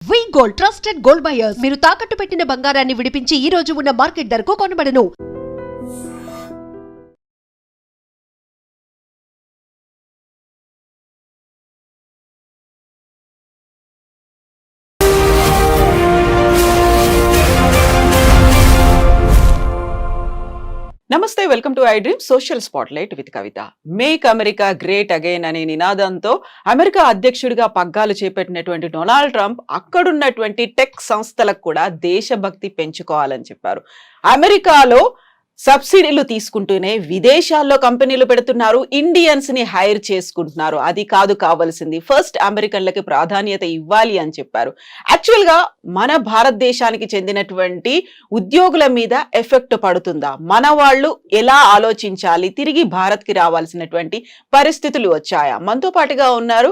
వి gold trusted gold buyers మీరు తాకట్టు పెట్టిన బంగారాన్ని విడిపించి ఈ రోజు ఉన్న మార్కెట్ ధరకు కొనబడను. నమస్తే, welcome to I dream social spotlight with Kavitha. Make America great again అనే నినాదంతో అమెరికా అధ్యక్షుడిగా పగ్గాలు చేపట్టినటువంటి డొనాల్డ్ ట్రంప్ అక్కడున్నటువంటి టెక్ సంస్థలకు కూడా దేశభక్తి పెంచుకోవాలని చెప్పారు. అమెరికాలో సబ్సిడీలు తీసుకుంటూనే విదేశాల్లో కంపెనీలు పెడుతున్నారు, ఇండియన్స్ ని హైర్ చేసుకుంటున్నారు. అది కాదు కావాల్సింది, ఫస్ట్ అమెరికన్లకి ప్రాధాన్యత ఇవ్వాలి అని చెప్పారు. యాక్చువల్ గా మన భారతదేశానికి చెందినటువంటి ఉద్యోగుల మీద ఎఫెక్ట్ పడుతుందా, మన వాళ్ళు ఎలా ఆలోచించాలి, తిరిగి భారత్ కి రావాల్సినటువంటి పరిస్థితులు వచ్చాయా? మనతో పాటుగా ఉన్నారు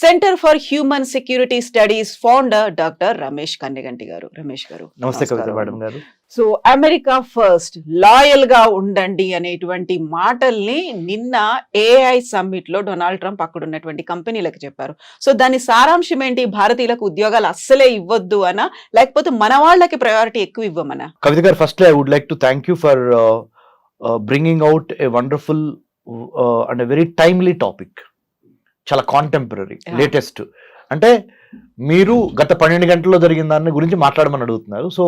centre for human security studies founder doctor Ramesh Kanneganti గారు. రమేష్ గారు నమస్తే కవిత మేడం గారు. సో అమెరికా ఫస్ట్, లాయల్ గా ఉండండి అనేటువంటి మాటల్ని నిన్న ఏఐ సమ్మిట్ లో డొనాల్డ్ ట్రంప్ అక్కడ ఉన్నటువంటి కంపెనీలకు చెప్పారు. సో దాని సారాంశం ఏంటి? భారతీయులకు ఉద్యోగాలు అస్సలే ఇవ్వద్దు అనా, లేకపోతే మన వాళ్ళకి ప్రయారిటీ ఎక్కువ ఇవ్వమనా? కవిత గారు, first I would like to thank you for bringing out a wonderful and very timely topic. చాలా కాంటెంపరీ, లేటెస్ట్. అంటే మీరు గత 12 గంటల్లో జరిగిన దాని గురించి మాట్లాడమని అడుగుతున్నారు. సో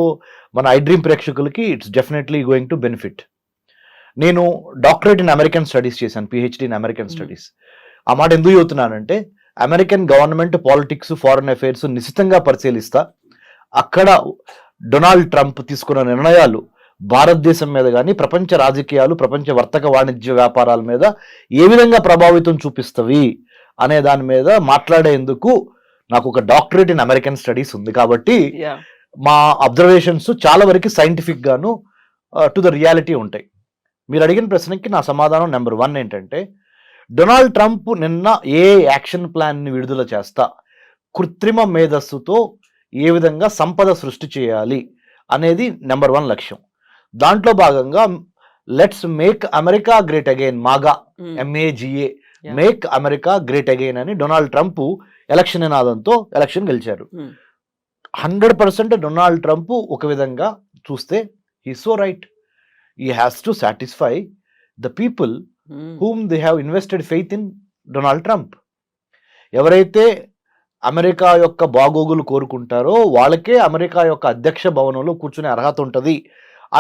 మన ఐ డ్రీమ్ ప్రేక్షకులకి it's definitely going to benefit. నేను డాక్టరేట్ ఇన్ అమెరికన్ స్టడీస్ చేశాను, పిహెచ్డి ఇన్ అమెరికన్ స్టడీస్. ఆ మాట ఎందుకు చెబుతున్నానంటే, American government politics, foreign affairs నిశితంగా పరిశీలిస్తా అక్కడ డొనాల్డ్ ట్రంప్ తీసుకున్న నిర్ణయాలు భారతదేశం మీద కానీ, ప్రపంచ రాజకీయాలు, ప్రపంచ వర్తక వాణిజ్య వ్యాపారాల మీద ఏ విధంగా ప్రభావితం చూపిస్తవి అనే దాని మీద మాట్లాడేందుకు నాకు ఒక డాక్టరేట్ ఇన్ అమెరికన్ స్టడీస్ ఉంది. కాబట్టి మా అబ్జర్వేషన్స్ చాలా వరకు సైంటిఫిక్ గాను టు ద రియాలిటీ ఉంటాయి. మీరు అడిగిన ప్రశ్నకి నా సమాధానం నెంబర్ 1 ఏంటంటే, డొనాల్డ్ ట్రంప్ నిన్న ఏ యాక్షన్ ప్లాన్ని విడుదల చేస్తా కృత్రిమ మేధస్సుతో ఏ విధంగా సంపద సృష్టి చేయాలి అనేది నెంబర్ 1 లక్ష్యం. దాంట్లో భాగంగా let's make America great again, MAGA MAGA, make America great again అని డొనాల్డ్ ట్రంప్ ఎలక్షన్ నినాదంతో ఎలక్షన్ గెలిచారు. 100% డొనాల్డ్ ట్రంప్ ఒక విధంగా చూస్తే he so right. He has to satisfy the people whom they have invested faith in Donald Trump. ఎవరైతే America యొక్క బాగోగులు కోరుకుంటారో వాళ్ళకే అమెరికా యొక్క అధ్యక్ష భవనంలో కూర్చునే అర్హత ఉంటుంది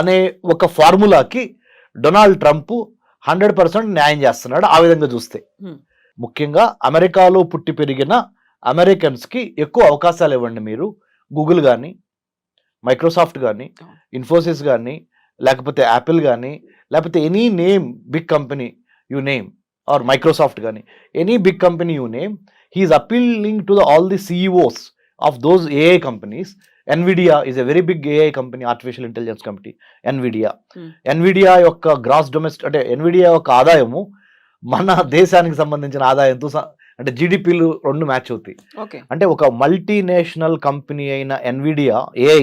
అనే ఒక ఫార్ములాకి డొనాల్డ్ ట్రంప్ 100% న్యాయం చేస్తున్నాడు. ఆ విధంగా చూస్తే ముఖ్యంగా అమెరికాలో పుట్టి పెరిగిన అమెరికన్స్కి ఎక్కువ అవకాశాలు ఇవ్వండి. మీరు గూగుల్ కానీ, మైక్రోసాఫ్ట్ కానీ, ఇన్ఫోసిస్ కానీ, లేకపోతే యాపిల్ కానీ, లేకపోతే any name big company you name, or Microsoft కానీ, any big company you name, he's appealing to all the CEOs of those AI companies. NVIDIA is a very big AI company, artificial intelligence company, NVIDIA యొక్క gross domestic, అంటే NVIDIA యొక్క ఆదాయము మన దేశానికి సంబంధించిన ఆదాయంతో అంటే GDPలు 2 మ్యాచ్ అవుతాయి. అంటే ఒక మల్టీనేషనల్ కంపెనీ అయిన NVIDIA AI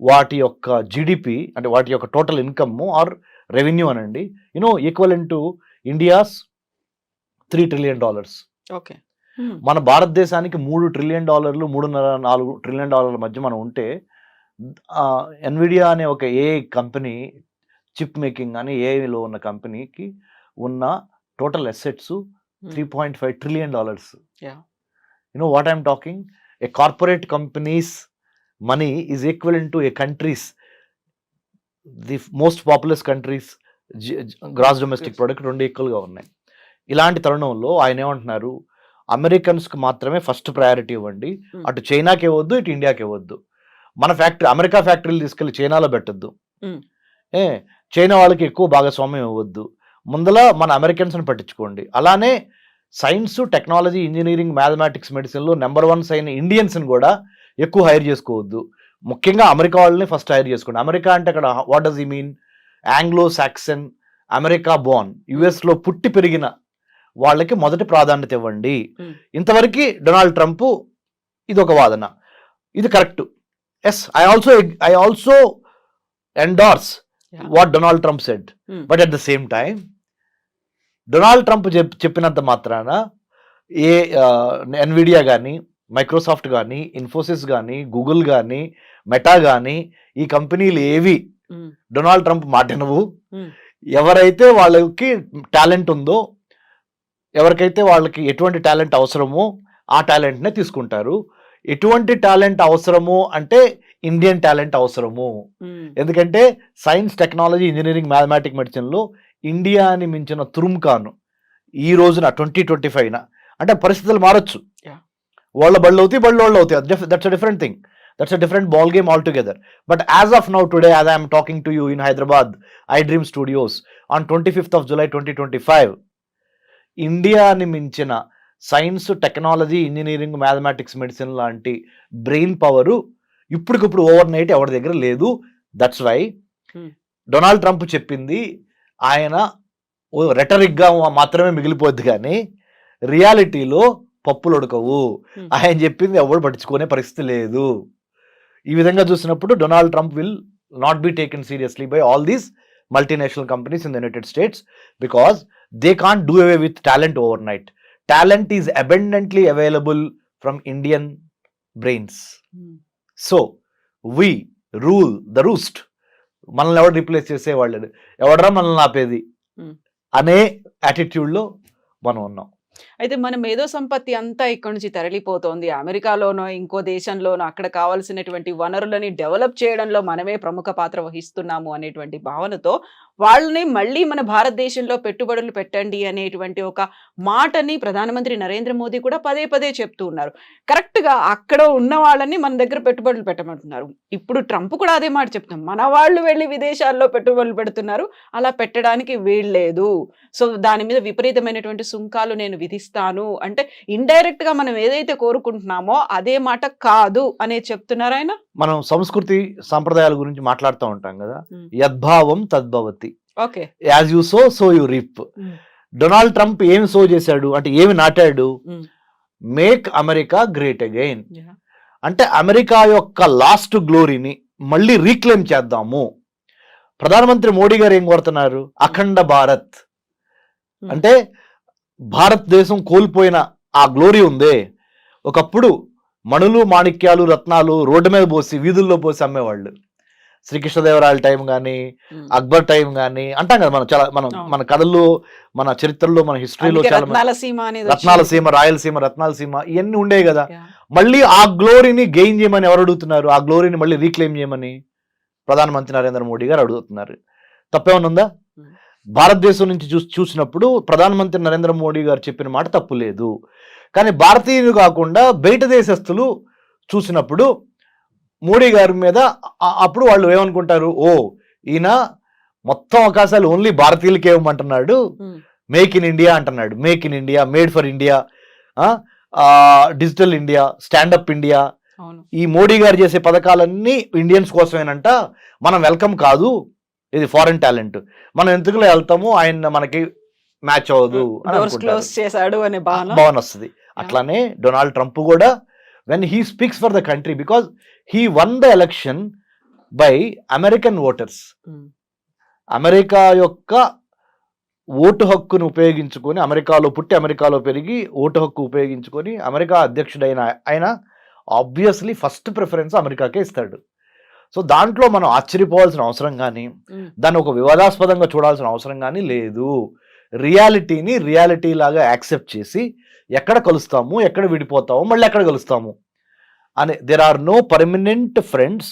వాటి యొక్క GDP, అంటే వాటి యొక్క టోటల్ ఇన్కమ్ ఆర్ రెవెన్యూ అనండి, ఈక్వలెంట్ టు ఇండియాస్ $3 trillion. మన భారతదేశానికి $3 trillion, $3.5-4 trillion మధ్య మనం ఉంటే, NVIDIA అనే ఒక AI కంపెనీ, చిప్ మేకింగ్ అని ఏఐలో ఉన్న కంపెనీకి ఉన్న total assets $3.5 trillion. You know what I'm talking? A corporate company's money is equivalent to a country's, the most populous countries gross domestic product 2 ఈక్వల్గా ఉన్నాయి. ఇలాంటి తరుణంలో ఆయన ఏమంటున్నారు, అమెరికన్స్కి మాత్రమే ఫస్ట్ ప్రయారిటీ ఇవ్వండి, అటు చైనాకి ఇవ్వద్దు, ఇటు ఇండియాకి ఇవ్వద్దు. మన అమెరికా ఫ్యాక్టరీలు తీసుకెళ్ళి చైనాలో పెట్టద్దు, చైనా వాళ్ళకి ఎక్కువ భాగస్వామ్యం ఇవ్వద్దు, ముందల మన అమెరికన్స్ని పట్టించుకోండి. అలానే సైన్స్, టెక్నాలజీ, ఇంజనీరింగ్, మ్యాథమెటిక్స్, మెడిసిన్లో నెంబర్ 1 అయిన ఇండియన్స్ని కూడా ఎక్కువ హైర్ చేసుకోవద్దు. ముఖ్యంగా అమెరికా వాళ్ళని ఫస్ట్ హైర్ చేసుకోండి. అమెరికా అంటే అక్కడ what does he mean? Anglo Saxon, America Born, యుఎస్లో పుట్టి పెరిగిన వాళ్ళకి మొదటి ప్రాధాన్యత ఇవ్వండి. ఇంతవరకు డొనాల్డ్ ట్రంప్ ఇది ఒక వాదన, ఇది correct. Yes, I also endorse what Donald Trump said. But at the same time Donald Trump చెప్పినంత మాత్రాన NVIDIA కానీ, మైక్రోసాఫ్ట్ కానీ, ఇన్ఫోసిస్ కానీ, గూగుల్ కానీ, మెటా కానీ, ఈ కంపెనీలు ఏవి డొనాల్డ్ ట్రంప్ మాటినవు. ఎవరైతే వాళ్ళకి టాలెంట్ ఉందో, ఎవరికైతే వాళ్ళకి ఎటువంటి టాలెంట్ అవసరమో ఆ టాలెంట్నే తీసుకుంటారు. ఎటువంటి టాలెంట్ అవసరము అంటే ఇండియన్ టాలెంట్ అవసరము. ఎందుకంటే సైన్స్, టెక్నాలజీ, ఇంజనీరింగ్, మ్యాథమెటిక్, మెడిసిన్లో ఇండియాని మించిన తురుముకాను ఈ రోజున 2025 అంటే పరిస్థితులు మారచ్చు. వాళ్ళ బళ్ళు అవుతాయి, బళ్ళు అవుతాయి. That's a different thing. That's a different ball game altogether. But as of now, today, as I am talking to you in Hyderabad, iDream Studios, on 25th of July 2025, ఇండియాని మించిన science, technology, engineering, mathematics, medicine లాంటి brain power ఇప్పటికిప్పుడు over night ఎవరి దగ్గర లేదు. That's why Donald Trump చెప్పింది ఆయన రెటరిక్గా మాత్రమే మిగిలిపోద్ది, కానీ రియాలిటీలో పప్పులు ఉడకవు. ఆయన చెప్పింది ఎవరు పట్టించుకునే పరిస్థితి లేదు. ఈ విధంగా చూసినప్పుడు Donald Trump will not be taken seriously by all these multinational companies in the United states because they can't do away with talent over night. Talent is abundantly available from Indian brains. So we rule the roost. మనల్ని ఎవరు replace చేసేవాళ్ళు, ఎవడరా మనల్ని ఆపేది అనే యాటిట్యూడ్లో మనం ఉన్నాం. అయితే మన మేధో సంపత్తి అంతా ఇక్కడ నుంచి తరలిపోతోంది. అమెరికాలోనో ఇంకో దేశంలోనో అక్కడ కావాల్సినటువంటి వనరులని డెవలప్ చేయడంలో మనమే ప్రముఖ పాత్ర వహిస్తున్నాము అనేటువంటి భావనతో వాళ్ళని మళ్ళీ మన భారతదేశంలో పెట్టుబడులు పెట్టండి అనేటువంటి ఒక మాటని ప్రధానమంత్రి నరేంద్ర మోదీ కూడా పదే పదే చెప్తూ ఉన్నారు. కరెక్ట్గా అక్కడ ఉన్న వాళ్ళని మన దగ్గర పెట్టుబడులు పెట్టమంటున్నారు. ఇప్పుడు ట్రంప్ కూడా అదే మాట చెప్తున్నాం, మన వాళ్ళు వెళ్ళి విదేశాల్లో పెట్టుబడులు పెడుతున్నారు, అలా పెట్టడానికి వీల్లేదు. సో దాని మీద విపరీతమైనటువంటి సుంకాలు నేను విధిస్తాను అంటే ఇండైరెక్ట్ గా మనం ఏదైతే కోరుకుంటున్నామో అదే మాట కాదు అనే చెప్తున్నారు ఆయన. మనం సంస్కృతి సంప్రదాయాల గురించి మాట్లాడుతూ ఉంటాం కదా, యద్భావం తద్భవతి. Okay, as you sow you reap. Donald Trump ఏమి సో చేశాడు అంటే, ఏమి నాటాడు? Make America great again. అంటే అమెరికా యొక్క లాస్ట్ గ్లోరీని మళ్ళీ రీక్లెయిమ్ చేద్దాము. ప్రధానమంత్రి మోడీ గారు ఏం కోరుతున్నారు? అఖండ భారత్. అంటే భారతదేశం కోల్పోయిన ఆ గ్లోరీ ఉందే, ఒకప్పుడు మణులు, మాణిక్యాలు, రత్నాలు రోడ్డు మీద పోసి, వీధుల్లో పోసి అమ్మేవాళ్ళు. శ్రీకృష్ణదేవరాయల టైం కానీ, అక్బర్ టైం కానీ అంటాం కదా మనం. చాలా మన కథల్లో, మన చరిత్రలో, మన హిస్టరీలో చాలా రత్నాలసీమ, రాయలసీమ, రత్నాలసీమ ఇవన్నీ ఉండేవి కదా. మళ్ళీ ఆ గ్లోరీని గెయిన్ చేయమని ఎవరు అడుగుతున్నారు? ఆ గ్లోరీని మళ్ళీ రీక్లెయిమ్ చేయమని ప్రధానమంత్రి నరేంద్ర మోడీ గారు అడుగుతున్నారు. తప్పేమన్నా ఉందా? భారతదేశం నుంచి చూసినప్పుడు ప్రధానమంత్రి నరేంద్ర మోడీ గారు చెప్పిన మాట తప్పు లేదు. కానీ భారతీయులు కాకుండా బయట దేశస్తులు చూసినప్పుడు మోడీ గారి మీద అప్పుడు వాళ్ళు ఏమనుకుంటారు? ఓ, ఈయన మొత్తం అవకాశాలు ఓన్లీ భారతీయులకే ఇవ్వమంటున్నాడు, మేక్ ఇన్ ఇండియా అంటున్నాడు. Make in India, made for India, digital India, stand up India, ఈ మోడీ గారు చేసే పథకాలన్నీ ఇండియన్స్ కోసమేనంట. మనం వెల్కమ్ కాదు, ఇది ఫారెన్ టాలెంట్, మనం ఎందుకులో వెళ్తాము, ఆయన మనకి మ్యాచ్ అవ్వదు అని భావన వస్తుంది. అట్లానే డొనాల్డ్ ట్రంప్ కూడా when he speaks for the country, because he one the election by American voters. America యొక్క ఓటు హక్కును ఉపయోగించుకొని, అమెరికాలో పుట్టి అమెరికాలో పెరిగి ఓటు హక్కు ఉపయోగించుకొని అమెరికా అధ్యక్షుడైన ఆయన ఆబ్వియస్లీ ఫస్ట్ ప్రిఫరెన్స్ అమెరికాకే ఇస్తాడు. సో దాంట్లో మనం ఆశ్చర్యపోవాల్సిన అవసరం కానీ, దాన్ని ఒక వివాదాస్పదంగా చూడాల్సిన అవసరం కానీ లేదు. రియాలిటీని రియాలిటీ లాగా యాక్సెప్ట్ చేసి ఎక్కడ కలుస్తాము, ఎక్కడ విడిపోతాము, మళ్ళీ ఎక్కడ కలుస్తాము అని. There are no permanent friends,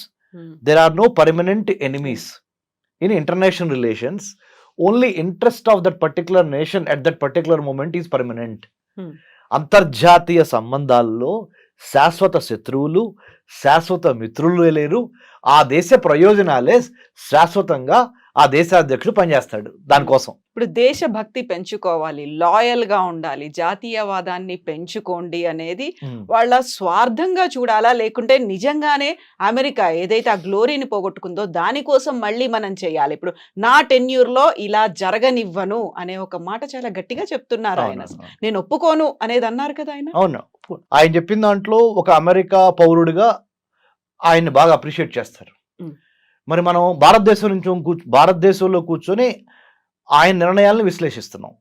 there are no permanent enemies in international relations. Only interest of that particular nation at that particular moment is permanent. అంతర్జాతీయ సంబంధాల్లో శాశ్వత శత్రువులు, శాశ్వత మిత్రులు లేరు. ఆ దేశ ప్రయోజనాలే శాశ్వతంగా ఆ దేశాధ్యక్షుడు పనిచేస్తాడు దానికోసం. ఇప్పుడు దేశభక్తి పెంచుకోవాలి, లాయల్ గా ఉండాలి, జాతీయవాదాన్ని పెంచుకోండి అనేది వాళ్ళ స్వార్థంగా చూడాలా, లేకుంటే నిజంగానే అమెరికా ఏదైతే ఆ గ్లోరీని పోగొట్టుకుందో దానికోసం మళ్ళీ మనం చేయాలి? ఇప్పుడు నా టెన్యూర్ లో ఇలా జరగనివ్వను అనే ఒక మాట చాలా గట్టిగా చెప్తున్నారు ఆయన. నేను ఒప్పుకోను అనేది అన్నారు కదా ఆయన. అవును, ఆయన చెప్పిన దాంట్లో ఒక అమెరికా పౌరుడిగా ఆయన్ని బాగా అప్రిషియేట్ చేస్తారు. మరి మనం భారతదేశంలో కూర్చొని ఆయన నిర్ణయాలను విశ్లేషిస్తున్నాం.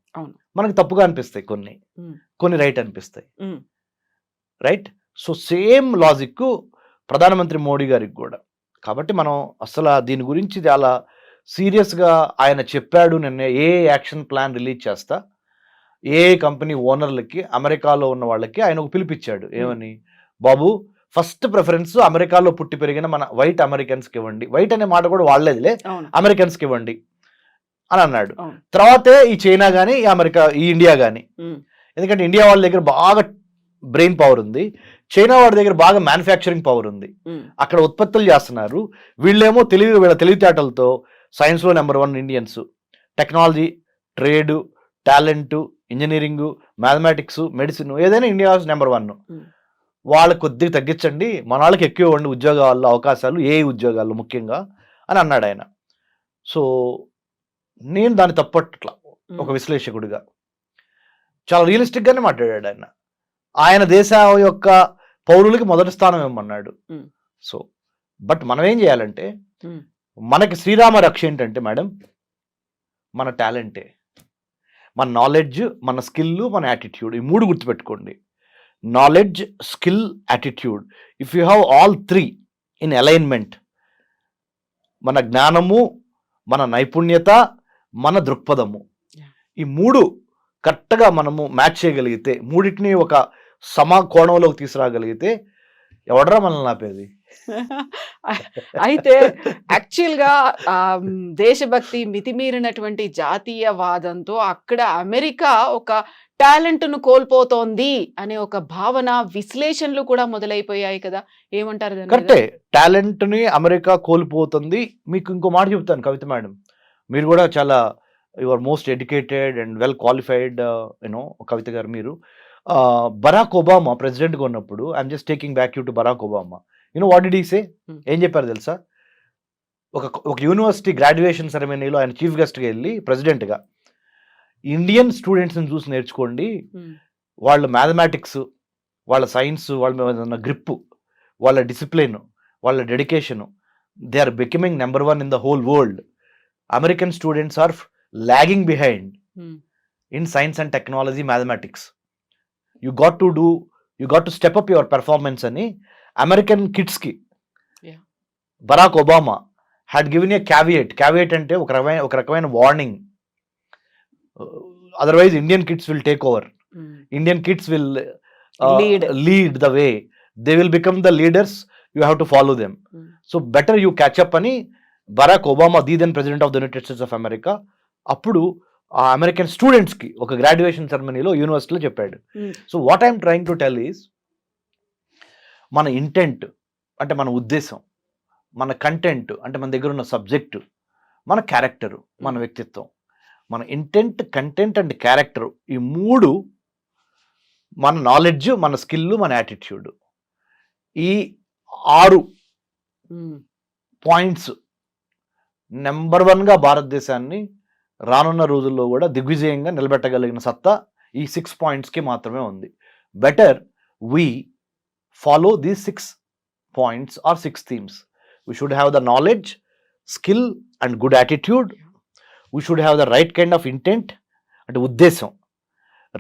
మనకు తప్పుగా అనిపిస్తాయి కొన్ని రైట్ అనిపిస్తాయి. రైట్. సో సేమ్ లాజిక్ ప్రధానమంత్రి మోడీ గారికి కూడా. కాబట్టి మనం అసలు దీని గురించి చాలా సీరియస్గా ఆయన చెప్పాడు. నిన్న ఏ యాక్షన్ ప్లాన్ రిలీజ్ చేస్తా, ఏ కంపెనీ ఓనర్లకి అమెరికాలో ఉన్న వాళ్ళకి ఆయన ఒక పిలిపించాడు. ఏమని, బాబు ఫస్ట్ ప్రిఫరెన్స్ అమెరికాలో పుట్టి పెరిగిన మన వైట్ అమెరికన్స్కి ఇవ్వండి. వైట్ అనే మాట కూడా వాడలేదులే, అమెరికన్స్కి ఇవ్వండి అని అన్నాడు. తర్వాతే ఈ చైనా కానీ ఈ ఇండియా కానీ. ఎందుకంటే ఇండియా వాళ్ళ దగ్గర బాగా బ్రెయిన్ పవర్ ఉంది, చైనా వాడి దగ్గర బాగా మ్యానుఫ్యాక్చరింగ్ పవర్ ఉంది. అక్కడ ఉత్పత్తులు చేస్తున్నారు. వీళ్ళేమో వీళ్ళ తెలివితేటలతో సైన్స్లో number 1 Indians, technology, trade, talent, engineering, mathematics, medicine, ఏదైనా ఇండియా నెంబర్ 1. వాళ్ళకి కొద్దిగా తగ్గించండి, మన వాళ్ళకి ఎక్కువ ఇవ్వండి ఉద్యోగాల్లో అవకాశాలు, ఏ ఉద్యోగాల్లో ముఖ్యంగా అని అన్నాడు ఆయన. సో నేను దాన్ని తప్పట్లా ఒక విశ్లేషకుడిగా. చాలా రియలిస్టిక్గానే మాట్లాడాడు ఆయన. ఆయన దేశం యొక్క పౌరులకి మొదటి స్థానం ఇవ్వమన్నాడు. సో బట్ మనం ఏం చేయాలంటే, మనకి శ్రీరామ రక్ష ఏంటంటే మేడం, మన టాలెంటే, మన నాలెడ్జ్, మన స్కిల్, మన యాటిట్యూడ్. ఈ 3 గుర్తుపెట్టుకోండి. Knowledge, skill, attitude. If you have all 3 in alignment, మన జ్ఞానము, మన నైపుణ్యత, మన దృక్పథము, ఈ 3 కరెక్ట్గా మనము మ్యాచ్ చేయగలిగితే, 3టిని ఒక కోణంలోకి తీసుకురాగలిగితే ఎవడరా మనల్ని ఆపేది? అయితే యాక్చువల్గా దేశభక్తి మితిమీరినటువంటి జాతీయవాదంతో అక్కడ అమెరికా ఒక టాలెంట్ను కోల్పోతోంది అనే ఒక భావన, విశ్లేషణలు కూడా మొదలైపోయాయి కదా, ఏమంటారు? కరెక్టే, టాలెంట్ని అమెరికా కోల్పోతుంది. మీకు ఇంకో మాట చెప్తాను కవిత మేడం, మీరు కూడా చాలా your most educated and well qualified you know Kavitha గారు. మీరు బరాక్ ఒబామా ప్రెసిడెంట్గా ఉన్నప్పుడు, I'm just taking back you to Barack Obama. You know what did he say? ఏం చెప్పారు తెలుసా? ఒక యూనివర్సిటీ గ్రాడ్యుయేషన్ సెరమనీలో ఆయన చీఫ్ గెస్ట్గా వెళ్ళి ప్రెసిడెంట్గా, ఇండియన్ స్టూడెంట్స్ని చూసి నేర్చుకోండి, వాళ్ళ మ్యాథమెటిక్స్, వాళ్ళ సైన్స్, వాళ్ళ మీద గ్రిప్పు, వాళ్ళ డిసిప్లిన్, వాళ్ళ dedication, they are becoming number 1 in the whole world. American students are lagging behind in science and technology, mathematics. You got to step up your performance ani American kids ki Barack Obama had given a caveat ante oka rakamaina warning. Otherwise Indian kids will take over. Indian kids will lead the way. They will become the leaders, you have to follow them. So better you catch up ani Barack Obama, the then president of the United States of America, అప్పుడు ఆ American స్టూడెంట్స్కి ఒక graduation సెరమనీలో యూనివర్సిటీలో చెప్పాడు. So what I'm trying to tell is, మన intent అంటే మన ఉద్దేశం, మన కంటెంట్ అంటే మన దగ్గర ఉన్న సబ్జెక్టు, మన క్యారెక్టరు, మన వ్యక్తిత్వం, మన ఇంటెంట్, కంటెంట్ అండ్ క్యారెక్టర్, ఈ 3 మన నాలెడ్జ్, మన స్కిల్, మన యాటిట్యూడ్, ఈ 6 పాయింట్స్ నెంబర్ 1గా భారతదేశాన్ని రానున్న రోజుల్లో కూడా దిగ్విజయంగా నిలబెట్టగలిగిన సత్తా ఈ 6 పాయింట్స్కి మాత్రమే ఉంది. Better we follow these 6 points or 6 themes. We should have the knowledge, skill and good attitude. We should have the right kind of intent అంటే ఉద్దేశం,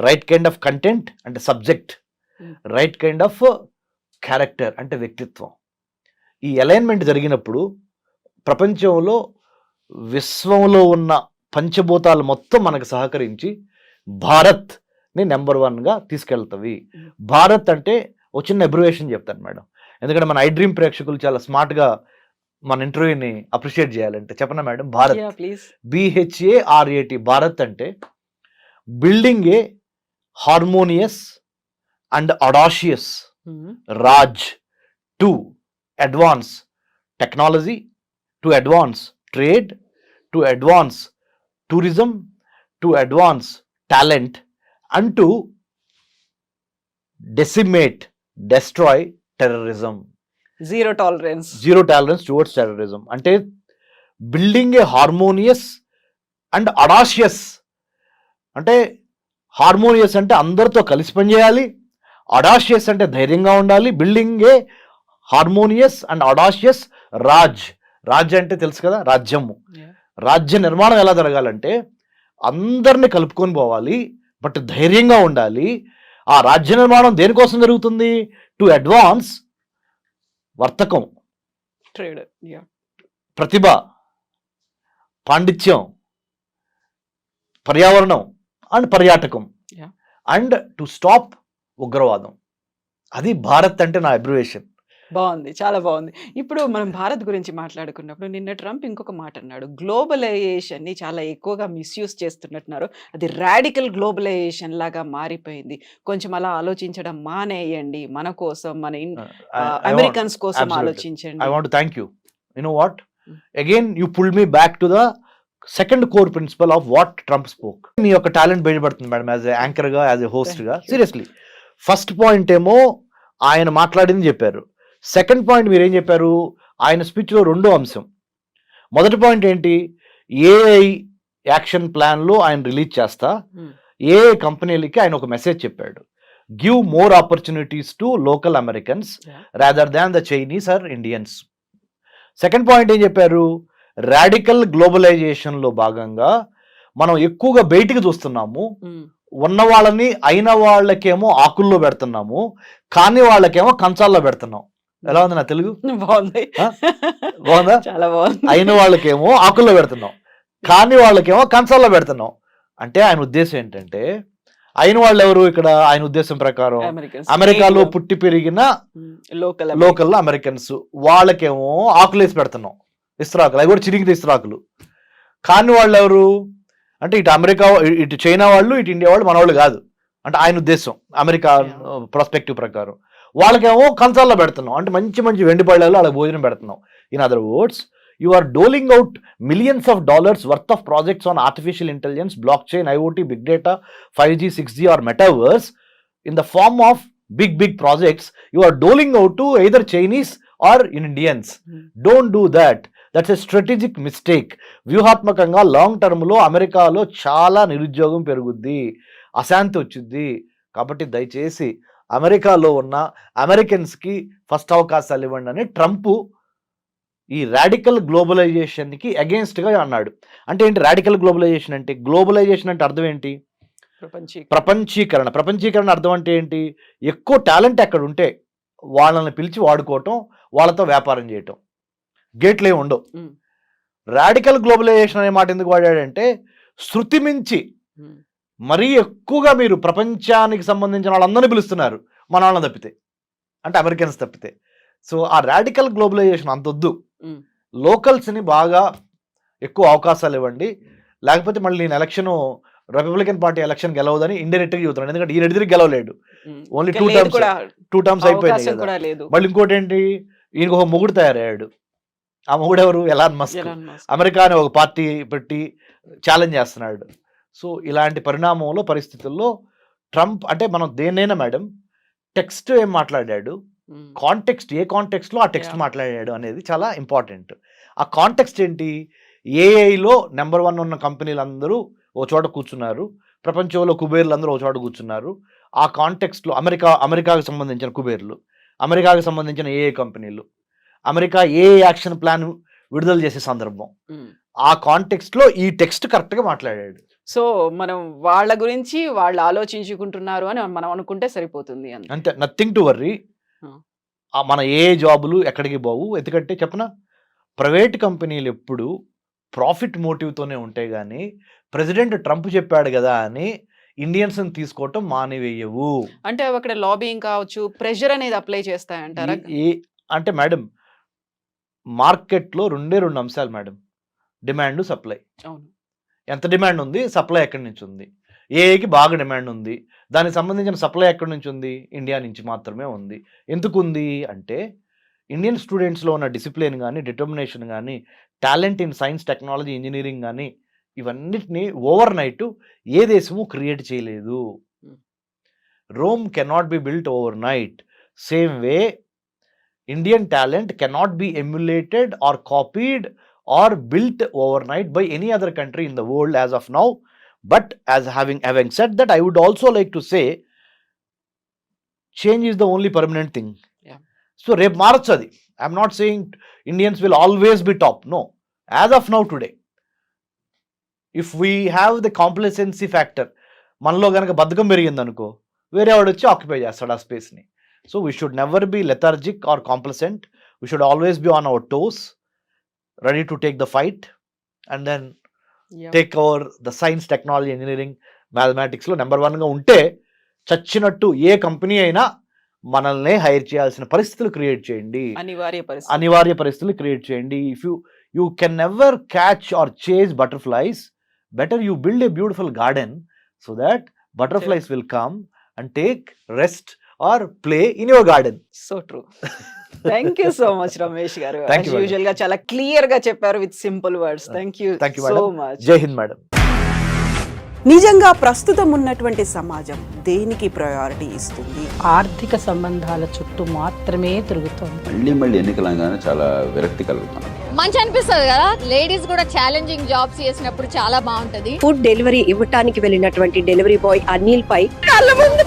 రైట్ కైండ్ ఆఫ్ కంటెంట్ అంటే subject, right kind of character అంటే వ్యక్తిత్వం. ఈ alignment జరిగినప్పుడు ప్రపంచంలో, విశ్వంలో ఉన్న పంచభూతాలు మొత్తం మనకు సహకరించి భారత్ని నెంబర్ 1గా తీసుకెళ్తవి. భారత్ అంటే ఒక చిన్న అబ్రివేషన్ చెప్తాను మేడం, ఎందుకంటే మన ఐ డ్రీమ్ ప్రేక్షకులు చాలా స్మార్ట్గా మన ఇంటర్వ్యూని అప్రిషియేట్ చేయాలంటే చెప్పనా మేడం? భారత్, BHARAT. భారత్ అంటే building a harmonious and audacious Raj to advance technology, to advance trade, to advance tourism, to advance talent, and to decimate, destroy terrorism. Zero tolerance towards terrorism. అంటే building a harmonious and audacious, అంటే harmonious అంటే అందరితో కలిసి పనిచేయాలి, audacious అంటే ధైర్యంగా ఉండాలి. Building a harmonious and audacious Raj అంటే తెలుసు కదా, రాజ్యము. రాజ్య నిర్మాణం ఎలా జరగాలంటే అందరిని కలుపుకొని పోవాలి, బట్ ధైర్యంగా ఉండాలి. ఆ రాజ్య నిర్మాణం దేనికోసం జరుగుతుంది? టు అడ్వాన్స్ వర్తకం, ట్రేడ్. ప్రతిభ, పాండిత్యం, పర్యావరణం అండ్ పర్యాటకం, Yeah. అండ్ టు స్టాప్ ఉగ్రవాదం. అది భారత్ అంటే నా అబ్రివేషన్. బాగుంది, చాలా బాగుంది. ఇప్పుడు మనం భారత్ గురించి మాట్లాడుకున్నప్పుడు నిన్న ట్రంప్ ఇంకొక మాట అన్నాడు, గ్లోబలైజేషన్ ని చాలా ఎక్కువగా మిస్యూజ్ చేస్తున్నట్టున్నారు, అది రాడికల్ గ్లోబలైజేషన్ లాగా మారిపోయింది, కొంచెం అలా ఆలోచించడం మానేయండి, మన కోసం, మన అమెరికన్స్ కోసం absolutely. ఆలోచించండి. I want to thank you. You know what? Again, you pulled me back to the second core principle of what Trump spoke. మీ యొక్క టాలెంట్ బయటపడుతుంది మేడం, యాజ్ ఎ యాంకర్ గా, యాజ్ ఎ హోస్ట్ గా. Thank you. Seriously, first point ఏమో ఆయన మాట్లాడింది చెప్పారు. Second point మీరు ఏం చెప్పారు? ఆయన స్పీచ్ లో రెండో అంశం. మొదటి పాయింట్ ఏంటి? ఏఐ యాక్షన్ ప్లాన్ లో ఆయన రిలీజ్ చేస్తా Hmm. ఏఐ కంపెనీలకి ఆయన ఒక మెసేజ్ చెప్పాడు, give more opportunities to local Americans Yeah. Rather than the Chinese or Indians. Second point ఏం చెప్పారు? రాడికల్ గ్లోబలైజేషన్ లో భాగంగా మనం ఎక్కువగా బయటికి చూస్తున్నాము, Hmm. ఉన్న వాళ్ళని అయిన వాళ్ళకేమో ఆకుల్లో పెడుతున్నాము, కాని వాళ్ళకేమో కంచాల్లో పెడుతున్నాం. ఎలా ఉంది నా తెలుగు? బాగుంది. Huh? బాగుందా? చాలా బాగుంది. అయిన వాళ్ళకేమో ఆకుల్లో పెడుతున్నాం, కాని వాళ్ళకేమో కంచాల్లో పెడుతున్నాం. అంటే ఆయన ఉద్దేశం ఏంటంటే, అయిన వాళ్ళు ఎవరు ఇక్కడ? ఆయన ఉద్దేశం ప్రకారం Americans. అమెరికాలో పుట్టి పెరిగిన లోకల్ అమెరికన్స్, వాళ్ళకేమో ఆకులేసి పెడుతున్నాం, ఇస్త్రాకులు, అవి కూడా చిరిగిన ఇస్త్రాకులు. కాని వాళ్ళు ఎవరు అంటే ఇటు అమెరికా, ఇటు చైనా వాళ్ళు, ఇటు ఇండియా వాళ్ళు, మన వాళ్ళు కాదు. అంటే ఆయన ఉద్దేశం అమెరికా ప్రాస్పెక్టివ్ ప్రకారం. వాళ్ళకేమో కంచాల్లో పెడుతున్నాం, అంటే మంచి మంచి వెండి పళ్ళలో వాళ్ళకి భోజనం పెడుతున్నాం. In other words, you are doling out millions of dollars worth of projects on artificial intelligence, block chain, IoT, big data, 5G, 6G or metaverse in the form of big projects. You are doling out to either Chinese or Indians. Don't do that. That's a strategic mistake. వ్యూహాత్మకంగా long term లో అమెరికాలో చాలా నిరుద్యోగం పెరుగుద్ది, అశాంతి వచ్చింది. కాబట్టి దయచేసి అమెరికాలో ఉన్న అమెరికన్స్ కి ఫస్ట్ అవకాశాలు ఇవ్వండి అని ట్రంప్ ఈ రాడికల్ గ్లోబలైజేషన్ కి అగేన్స్ట్ గా అన్నాడు. అంటే ఏంటి రాడికల్ గ్లోబలైజేషన్ అంటే? గ్లోబలైజేషన్ అంటే అర్థం ఏంటి? ప్రపంచీకరణ అర్థం అంటే ఏంటి? ఎక్కువ టాలెంట్ ఎక్కడ ఉంటే వాళ్ళని పిలిచి వాడుకోవటం, వాళ్ళతో వ్యాపారం చేయటం, గేట్లు ఏమి ఉండవు. రాడికల్ గ్లోబలైజేషన్ అనే మాట ఎందుకు వాడాడంటే, శృతి మించి మరీ ఎక్కువగా మీరు ప్రపంచానికి సంబంధించిన వాళ్ళందరినీ పిలుస్తున్నారు, మన వాళ్ళని తప్పితే, అంటే అమెరికన్స్ తప్పితే. సో ఆ రాడికల్ గ్లోబలైజేషన్ అంతొద్దు, లోకల్స్ని బాగా ఎక్కువ అవకాశాలు ఇవ్వండి, లేకపోతే మళ్ళీ నేను ఎలక్షన్ రిపబ్లికన్ పార్టీ ఎలక్షన్ గెలవదని ఇండైరెక్ట్ గా చెబుతున్నాడు. ఎందుకంటే ఈయన ఎడిదిరికి గెలవలేడు, ఓన్లీ టూ టర్మ్స్ అయిపోయినాయి కదా. మళ్ళీ ఇంకోటి ఏంటి, ఈయనకు ఒక మొగుడు తయారయ్యాడు. ఆ మొగుడు ఎవరు? Elon Musk. అమెరికా అనే ఒక పార్టీ పెట్టి ఛాలెంజ్ చేస్తున్నాడు. సో ఇలాంటి పరిస్థితుల్లో ట్రంప్ అంటే మనం దేన్నైనా మేడం టెక్స్ట్ ఏం మాట్లాడాడు, కాంటెక్స్ట్ ఏ కాంటెక్స్ట్ లో ఆ టెక్స్ట్ మాట్లాడాడు అనేది చాలా ఇంపార్టెంట్. ఆ కాంటెక్స్ట్ ఏంటి? ఏఐలో నెంబర్ 1 ఉన్న కంపెనీలు అందరూ ఓ చోట కూర్చున్నారు, ప్రపంచంలో కుబేర్లు అందరూ ఓ చోట కూర్చున్నారు. ఆ కాంటెక్స్ట్లో అమెరికాకు సంబంధించిన కుబేర్లు, అమెరికాకు సంబంధించిన ఏఏ కంపెనీలు, అమెరికా ఏ యాక్షన్ ప్లాన్ విడుదల చేసే సందర్భం, ఆ కాంటెక్స్ట్లో ఈ టెక్స్ట్ కరెక్ట్గా మాట్లాడాడు. సో మనం వాళ్ళ గురించి వాళ్ళు ఆలోచించుకుంటున్నారు అని మనం అనుకుంటే సరిపోతుంది అంతే, నథింగ్ టు వర్రీ. మన ఏ జాబులు ఎక్కడికి పోవు. ఎందుకంటే చెప్పనా, ప్రైవేట్ కంపెనీలు ఎప్పుడు ప్రాఫిట్ మోటివ్తోనే ఉంటాయి, కానీ ప్రెసిడెంట్ ట్రంప్ చెప్పాడు కదా అని ఇండియన్స్ తీసుకోవటం మానివేయవు. అంటే అక్కడ లాబింగ్ కావచ్చు, ప్రెషర్ అనేది అప్లై చేస్తాయంటారా? అంటే మేడం, మార్కెట్లో రెండు అంశాలు మేడం, డిమాండ్, సప్లై. అవును, ఎంత డిమాండ్ ఉంది, సప్లై ఎక్కడి నుంచి ఉంది. ఏఐకి బాగా డిమాండ్ ఉంది, దానికి సంబంధించిన సప్లై ఎక్కడి నుంచి ఉంది? ఇండియా నుంచి మాత్రమే ఉంది. ఎందుకు ఉంది అంటే, ఇండియన్ స్టూడెంట్స్లో ఉన్న డిసిప్లిన్ కానీ, డిటర్మినేషన్ కానీ, talent in science, technology, engineering కానీ, ఇవన్నిటిని ఓవర్ నైట్ ఏ దేశము క్రియేట్ చేయలేదు. Rome cannot be built overnight. Same way Indian talent cannot be emulated or copied or built overnight by any other country in the world as of now. But as having said that, I would also like to say, change is the only permanent thing. Yeah. So rep marchu adi. I'm not saying Indians will always be top. No. As of now today, if we have the complacency factor, మనలో గనక బద్ధకం పెరిగింది అనుకో, వేరే వాడు వచ్చి occupy చేస్తాడు ఆ స్పేస్ని. So we should never be lethargic or complacent. We should always be on our toes, ready to take the fight, and then take over the science, technology, engineering, mathematics లో నెంబర్ 1 గా ఉంటే చచ్చినట్టు ఏ company అయినా మనల్ని hire చేయాల్సిన పరిస్థితులు create చేయండి, అనివార్య పరిస్థితులు క్రియేట్ చేయండి. If you can never catch or chase butterflies, better you build a beautiful garden so that butterflies will come and take rest or play in your garden. So true. Thank you so much Ramesh గారు. Thank you, madam. Usual గా చాలా clear గా చెప్పారు with simple words. Thank you so much. జై Hind madam. నిజంగా ప్రస్తుతం ఉన్నటువంటి సమాజం దేనికి ప్రయారిటీ ఇస్తుంది? ఆర్థిక సంబంధాల చుట్టూ మాత్రమే తిరుగుతోంది. మళ్ళీ ఎన్నికలంగానే చాలా విరక్తి కలుగుతాను. మంచి అనిపిస్తుంది కదా, లేడీస్ కూడా ఛాలెంజింగ్ జాబ్స్ చేసినప్పుడు చాలా బాగుంటది. ఫుడ్ డెలివరీ ఇవ్వటానికి వెళ్ళినటువంటి డెలివరీ బాయ్ అనిల్ పై కళ్ళ ముందు